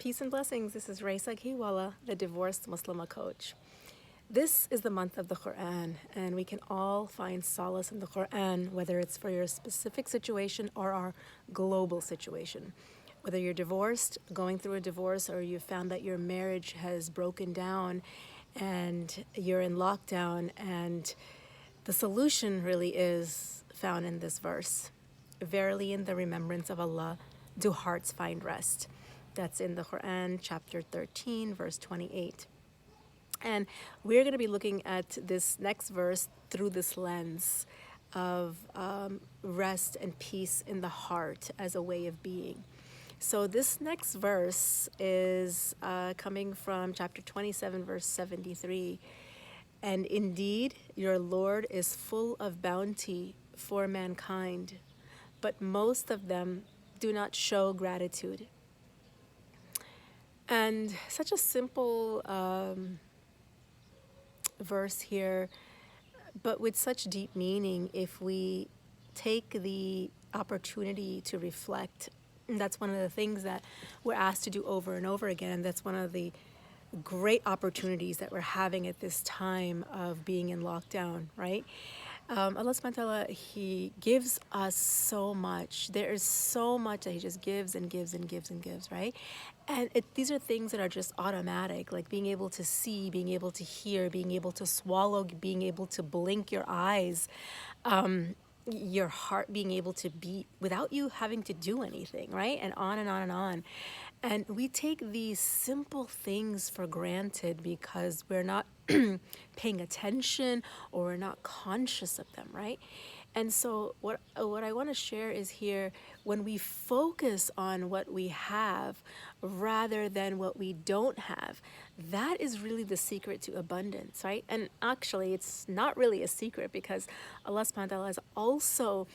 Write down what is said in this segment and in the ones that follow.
Peace and blessings. This is Raisa Kiwala, the divorced Muslimah coach. This is the month of the Quran, and we can all find solace in the Quran, whether it's for your specific situation or our global situation. Whether you're divorced, going through a divorce, or you found that your marriage has broken down and you're in lockdown, and the solution really is found in this verse. Verily, in the remembrance of Allah, do hearts find rest. That's in the Quran, chapter 13, verse 28. And we're going to be looking at this next verse through this lens of rest and peace in the heart as a way of being. So this next verse is coming from chapter 27, verse 73. And indeed, your Lord is full of bounty for mankind, but most of them do not show gratitude. And such a simple verse here, but with such deep meaning if we take the opportunity to reflect. And that's one of the things that we're asked to do over and over again. And that's one of the great opportunities that we're having at this time of being in lockdown, right? Allah subhanahu wa ta'ala, He gives us so much. There is so much that He just gives and gives and gives and gives, right? And these are things that are just automatic, like being able to see, being able to hear, being able to swallow, being able to blink your eyes, your heart being able to beat without you having to do anything, right? And on and on and on. And we take these simple things for granted because we're not paying attention or we're not conscious of them, right? And so what I want to share is here, when we focus on what we have rather than what we don't have, that is really the secret to abundance, right? And actually, it's not really a secret because Allah subhanahu wa ta'ala has also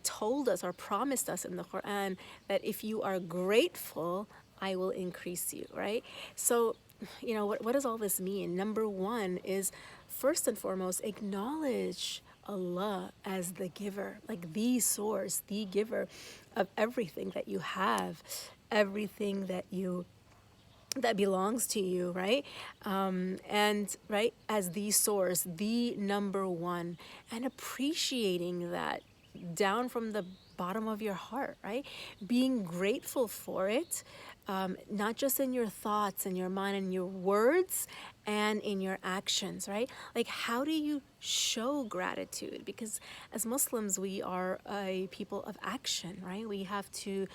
told us or promised us in the Quran that if you are grateful, I will increase you, right? So, what does all this mean? Number one is, first and foremost, acknowledge Allah as the giver, like the source, the giver of everything that you have, everything that belongs to you, right? And right, as the source, the number one, and appreciating that down from the bottom of your heart, right? Being grateful for it, not just in your thoughts and your mind and your words and in your actions, right? Like, how do you show gratitude? Because as Muslims, we are a people of action, right? We have to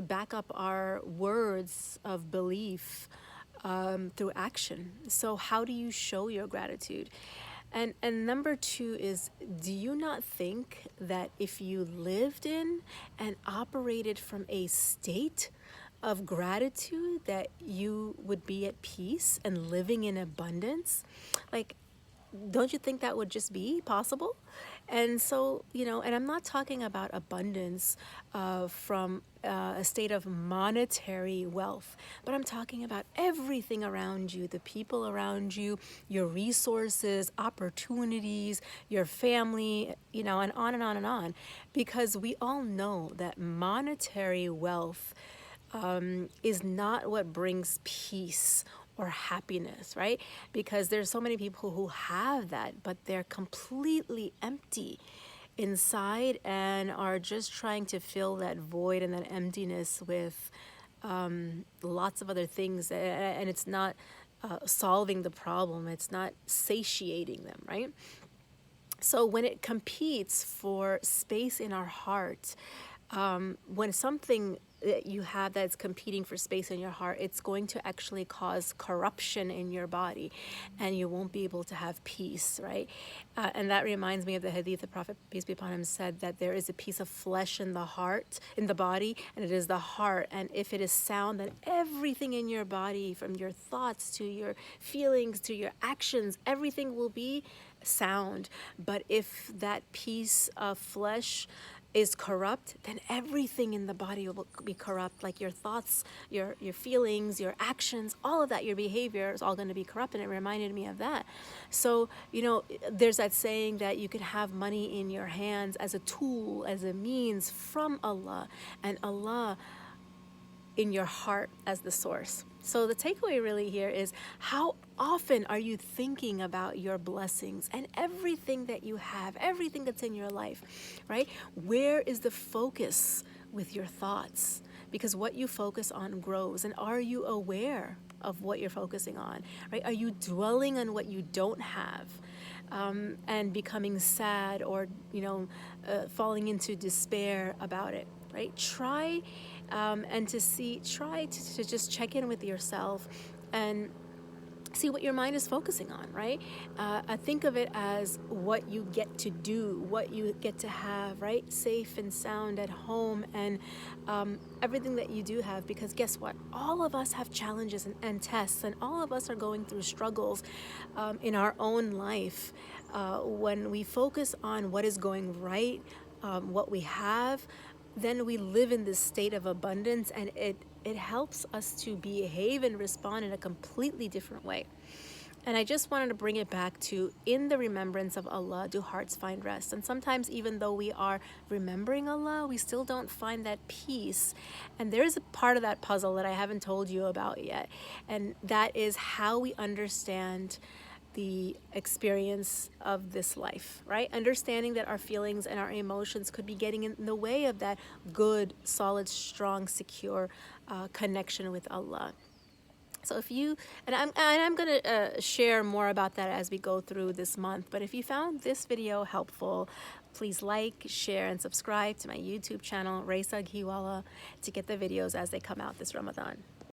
back up our words of belief through action. So how do you show your gratitude? And number two is, do you not think that if you lived in and operated from a state of gratitude, that you would be at peace and living in abundance? Like, don't you think that would just be possible? And so, and I'm not talking about abundance from a state of monetary wealth, but I'm talking about everything around you, the people around you, your resources, opportunities, your family, and on and on and on. Because we all know that monetary wealth is not what brings peace or happiness, right? Because there's so many people who have that, but they're completely empty inside and are just trying to fill that void and that emptiness with lots of other things, and it's not solving the problem. It's not satiating them, right? So when it competes for space in our heart, when something that you have that's competing for space in your heart, it's going to actually cause corruption in your body, and you won't be able to have peace, right? And that reminds me of the hadith. The Prophet, peace be upon him, said that there is a piece of flesh in the heart, in the body, and it is the heart. And if it is sound, then everything in your body, from your thoughts to your feelings to your actions, everything will be sound. But if that piece of flesh is corrupt, then everything in the body will be corrupt, like your thoughts, your feelings, your actions, all of that, your behavior is all going to be corrupt. And it reminded me of that. So, there's that saying that you can have money in your hands as a tool, as a means from Allah, and Allah in your heart as the source. So the takeaway really here is, how often are you thinking about your blessings and everything that you have, everything that's in your life, right? Where is the focus with your thoughts? Because what you focus on grows. And are you aware of what you're focusing on, right? Are you dwelling on what you don't have? And becoming sad, or falling into despair about it, right? Try to just check in with yourself and see what your mind is focusing on, right? I think of it as what you get to do, what you get to have, right? Safe and sound at home, and everything that you do have. Because guess what? All of us have challenges and tests, and all of us are going through struggles in our own life. When we focus on what is going right, what we have, then we live in this state of abundance, and it helps us to behave and respond in a completely different way. And I just wanted to bring it back to, in the remembrance of Allah, do hearts find rest. And sometimes, even though we are remembering Allah, we still don't find that peace. And there is a part of that puzzle that I haven't told you about yet. And that is how we understand the experience of this life, right? Understanding that our feelings and our emotions could be getting in the way of that good, solid, strong, secure connection with Allah. So if you, and I'm going to share more about that as we go through this month. But if you found this video helpful, please like, share, and subscribe to my YouTube channel, Raisa Ghiwala, to get the videos as they come out this Ramadan.